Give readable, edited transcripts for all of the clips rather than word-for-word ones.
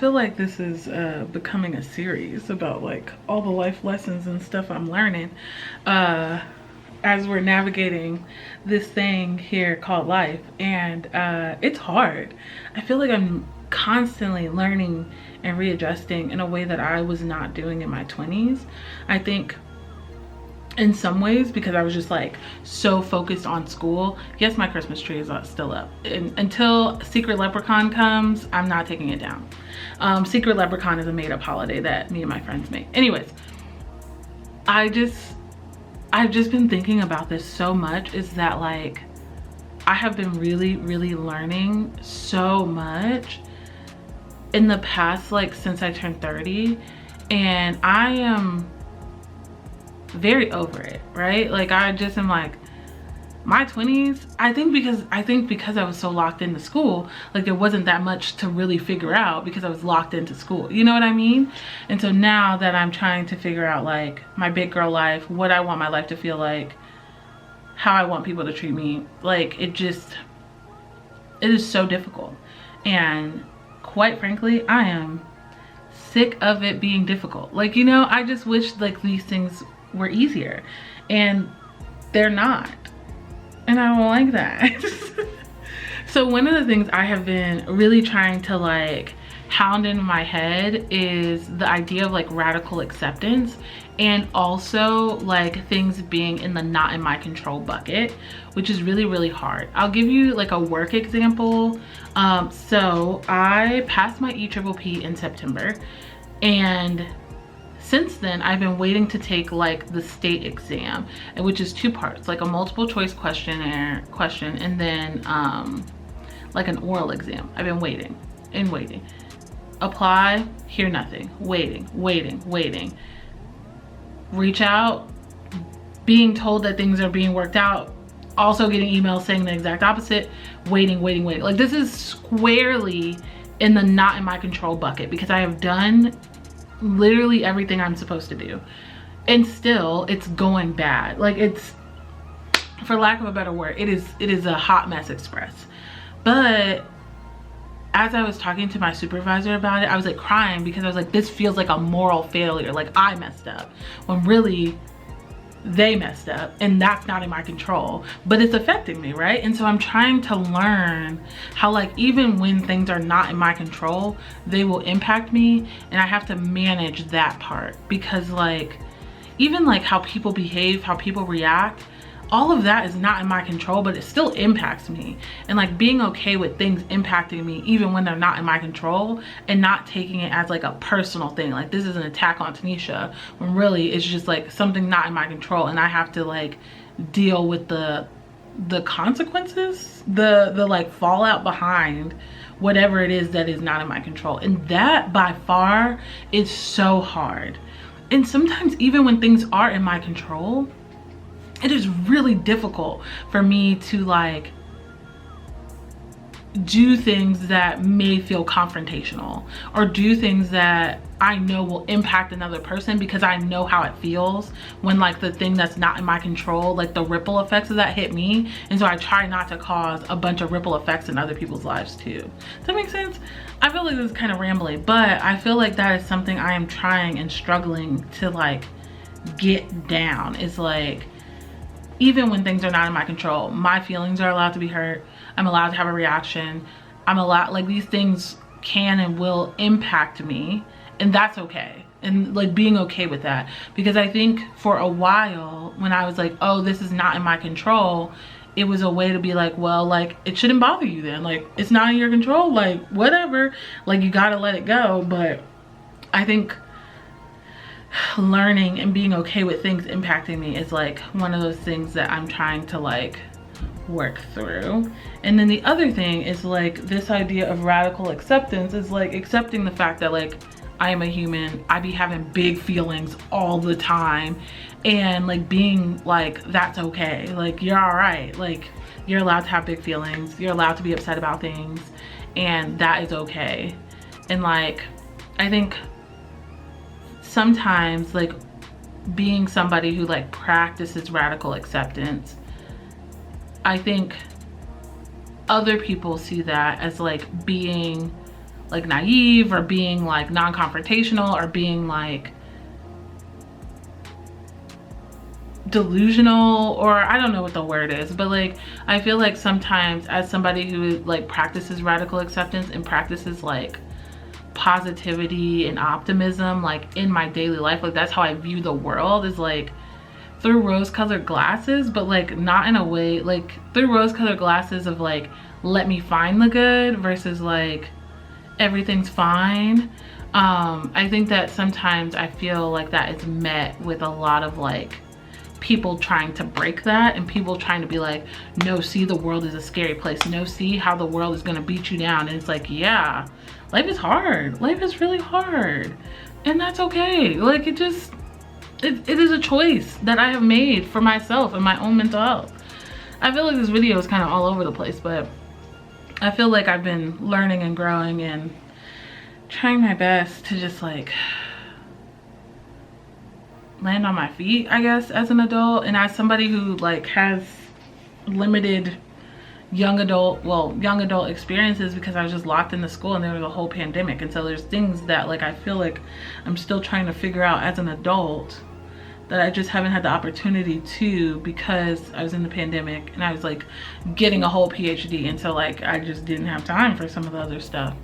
feel like this is becoming a series about like all the life lessons and stuff I'm learning as we're navigating this thing here called life. And it's hard. I feel like I'm constantly learning and readjusting in a way that I was not doing in my 20s. I think in some ways because I was just like so focused on school. Yes, my Christmas tree is still up, and until Secret Leprechaun comes, I'm not taking it down. Secret Leprechaun is a made-up holiday that me and my friends make. Anyways, I've just been thinking about this so much, is that like I have been really learning so much in the past, like since I turned 30, and I am very over it, right? Like I just am like, my 20s, I think because I was so locked into school, like there wasn't that much to really figure out because I was locked into school, you know what I mean? And so now that I'm trying to figure out like my big girl life, what I want my life to feel like, how I want people to treat me, like it is so difficult. And quite frankly, I am sick of it being difficult. Like, you know, I just wish like these things were easier, and they're not, and I don't like that. So one of the things I have been really trying to like hound in my head is the idea of like radical acceptance, and also like things being in the not in my control bucket, which is really hard. I'll give you like a work example. So I passed my EPPP in September, and since then I've been waiting to take like the state exam, which is 2 parts, like a multiple choice question, and then like an oral exam. I've been waiting and waiting. Apply, hear nothing, waiting. Reach out, being told that things are being worked out, also getting emails saying the exact opposite, waiting. Like this is squarely in the not in my control bucket, because I have done literally everything I'm supposed to do, and still it's going bad. Like it's, for lack of a better word, it is a hot mess express. But as I was talking to my supervisor about it, I was like crying, because I was like, this feels like a moral failure, like I messed up, when really they messed up, and that's not in my control, but it's affecting me, right? And so I'm trying to learn how like even when things are not in my control, they will impact me, and I have to manage that part, because like even like how people behave, how people react, all of that is not in my control, but it still impacts me. And like being okay with things impacting me even when they're not in my control, and not taking it as like a personal thing, like this is an attack on Tanesha, when really it's just like something not in my control, and I have to like deal with the consequences, the like fallout behind whatever it is that is not in my control. And that by far is so hard. And sometimes even when things are in my control, it is really difficult for me to like do things that may feel confrontational, or do things that I know will impact another person, because I know how it feels when like the thing that's not in my control, like the ripple effects of that hit me. And so I try not to cause a bunch of ripple effects in other people's lives too. Does that make sense? I feel like this is kind of rambling, but I feel like that is something I am trying and struggling to like get down. Is like, even when things are not in my control, my feelings are allowed to be hurt. I'm allowed to have a reaction. I'm allowed, like these things can and will impact me, and that's okay. And like being okay with that, because I think for a while when I was like, oh, this is not in my control, it was a way to be like, well, like it shouldn't bother you then. Like it's not in your control, like whatever, like you gotta let it go. But I think learning and being okay with things impacting me is like one of those things that I'm trying to like work through. And then the other thing is like this idea of radical acceptance, is like accepting the fact that like I am a human, I be having big feelings all the time, and like being like, that's okay, like you're all right, like you're allowed to have big feelings, you're allowed to be upset about things, and that is okay. And like I think sometimes like being somebody who like practices radical acceptance, I think other people see that as like being like naive, or being like non-confrontational, or being like delusional, or I don't know what the word is, but like I feel like sometimes as somebody who like practices radical acceptance and practices like positivity and optimism like in my daily life, like that's how I view the world, is like through rose-colored glasses, but like not in a way, like through rose-colored glasses of like, let me find the good versus like everything's fine. I think that sometimes I feel like that is met with a lot of like people trying to break that, and people trying to be like, no, see, the world is a scary place. No, see how the world is gonna beat you down. And it's like, yeah, life is hard. Life is really hard. And that's okay. Like it is a choice that I have made for myself and my own mental health. I feel like this video is kind of all over the place, but I feel like I've been learning and growing and trying my best to just like land on my feet, I guess, as an adult, and as somebody who like has limited young adult experiences, because I was just locked into school and there was a whole pandemic. And so there's things that like I feel like I'm still trying to figure out as an adult that I just haven't had the opportunity to, because I was in the pandemic and I was like getting a whole PhD, and so like I just didn't have time for some of the other stuff.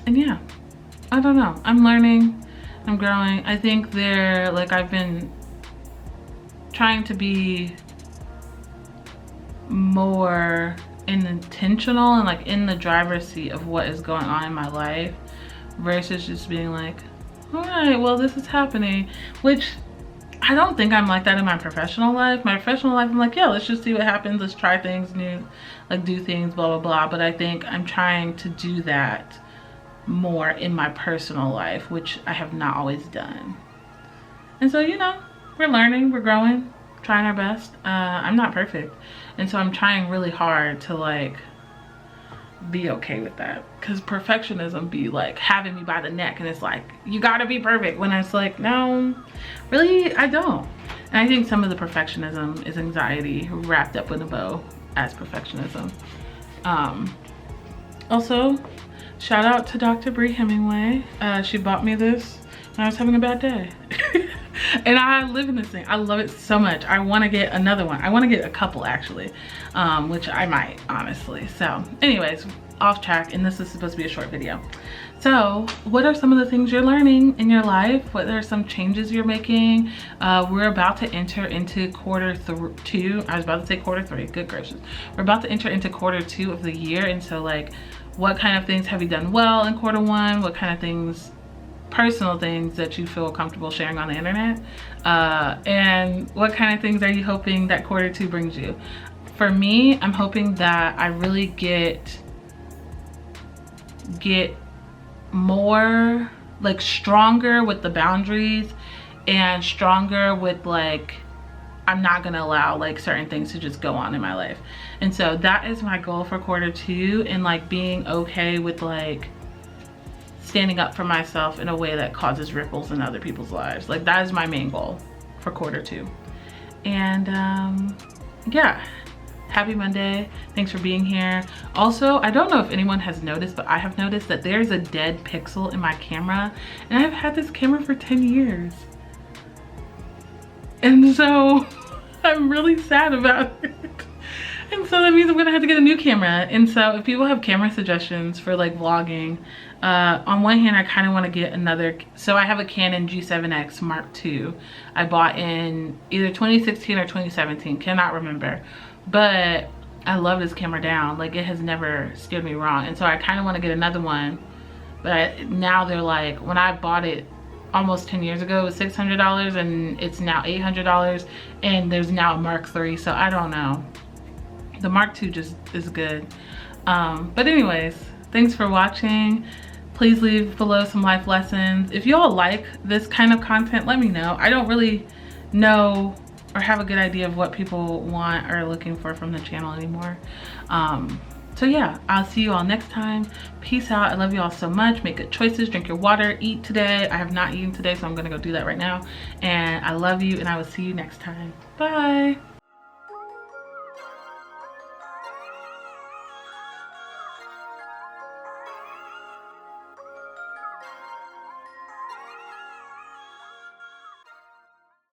And yeah, I don't know, I'm learning, I'm growing. I think I've been trying to be more intentional and like in the driver's seat of what is going on in my life, versus just being like, all right, well, this is happening, which I don't think I'm like that in my professional life. My professional life, I'm like, yeah, let's just see what happens. Let's try things new, like do things, blah, blah, blah. But I think I'm trying to do that more in my personal life, which I have not always done. And so, you know, we're learning, we're growing, trying our best. I'm not perfect. And so I'm trying really hard to like be okay with that, because perfectionism be like having me by the neck, and it's like, you gotta be perfect, when it's like, no, really, I don't. And I think some of the perfectionism is anxiety wrapped up in a bow as perfectionism. Also, shout out to Dr. Bree Hemingway. She bought me this when I was having a bad day. And I live in this thing. I love it so much. I want to get another one. I want to get a couple actually, which I might, honestly. So anyways, off track, and this is supposed to be a short video. So what are some of the things you're learning in your life? What are some changes you're making? We're about to enter into quarter two. I was about to say quarter three, good gracious. We're about to enter into quarter two of the year. And so like, what kind of things have you done well in quarter one? What kind of things, personal things that you feel comfortable sharing on the internet, and what kind of things are you hoping that quarter two brings you? For me, I'm hoping that I really get more like stronger with the boundaries, and stronger with like, I'm not gonna allow like certain things to just go on in my life. And so that is my goal for quarter two, and like being okay with like standing up for myself in a way that causes ripples in other people's lives. Like that is my main goal for quarter two. And yeah, happy Monday. Thanks for being here. Also, I don't know if anyone has noticed, but I have noticed that there's a dead pixel in my camera, and I've had this camera for 10 years. And so I'm really sad about it. And so that means I'm gonna have to get a new camera. And so if people have camera suggestions for like vlogging, on one hand, I kind of want to get another. So I have a Canon G7X Mark II. I bought in either 2016 or 2017, cannot remember. But I love this camera down. Like it has never steered me wrong. And so I kind of want to get another one. But now they're like, when I bought it almost 10 years ago, it was $600, and it's now $800. And there's now a Mark III, so I don't know. The Mark II just is good. But anyways, thanks for watching. Please leave below some life lessons. If you all like this kind of content, let me know. I don't really know or have a good idea of what people want or are looking for from the channel anymore. So yeah, I'll see you all next time. Peace out. I love you all so much. Make good choices, drink your water, eat today. I have not eaten today, so I'm gonna go do that right now. And I love you, and I will see you next time. Bye.